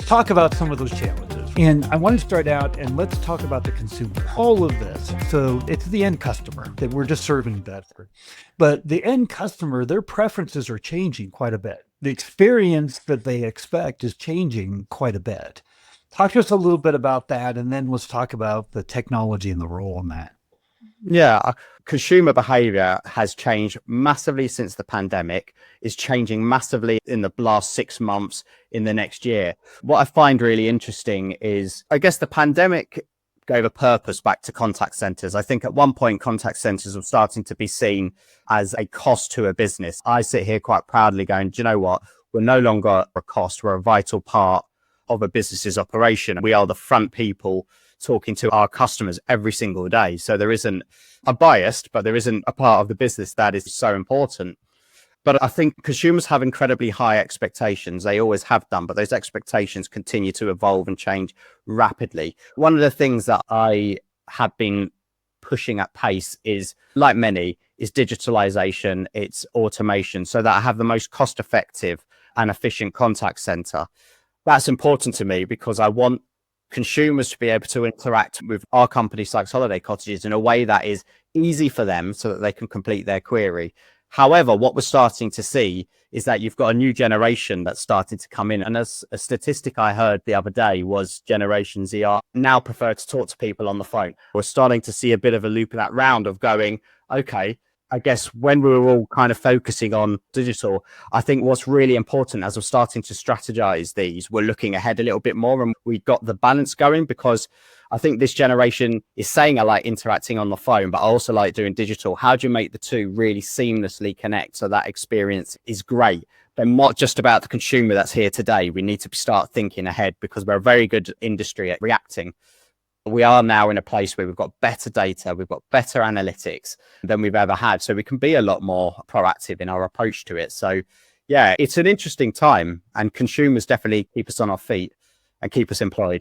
talk about some of those challenges. And I want to start out and let's talk about the consumer. All of this. So it's the end customer that we're just serving that for. But the end customer, their preferences are changing quite a bit. The experience that they expect is changing quite a bit. Talk to us a little bit about that, and then let's talk about the technology and the role in that. Yeah, consumer behavior has changed massively since the pandemic, is changing massively in the last 6 months, in the next year. What I find really interesting is, I guess the pandemic gave a purpose back to contact centers. I think at one point, contact centers were starting to be seen as a cost to a business. I sit here quite proudly going, do you know what? We're no longer a cost. We're a vital part of a business's operation. We are the front people talking to our customers every single day. So there isn't a biased, but there isn't a part of the business that is so important. But I think consumers have incredibly high expectations. They always have done, but those expectations continue to evolve and change rapidly. One of the things that I have been pushing at pace is, like many, is digitalization, it's automation, so that I have the most cost-effective and efficient contact center. That's important to me because I want consumers to be able to interact with our company, Sykes Holiday Cottages, in a way that is easy for them so that they can complete their query. However, what we're starting to see is that you've got a new generation that's starting to come in. And as a statistic I heard the other day was Generation Z are now prefer to talk to people on the phone. We're starting to see a bit of a loop in that round of going, okay, I guess when we were all kind of focusing on digital, I think what's really important as we're starting to strategize these, we're looking ahead a little bit more and we got the balance going, because I think this generation is saying I like interacting on the phone, but I also like doing digital. How do you make the two really seamlessly connect so that experience is great? They're not just about the consumer that's here today. We need to start thinking ahead because we're a very good industry at reacting. We are now in a place where we've got better data, we've got better analytics than we've ever had. So we can be a lot more proactive in our approach to it. So yeah, it's an interesting time and consumers definitely keep us on our feet and keep us employed.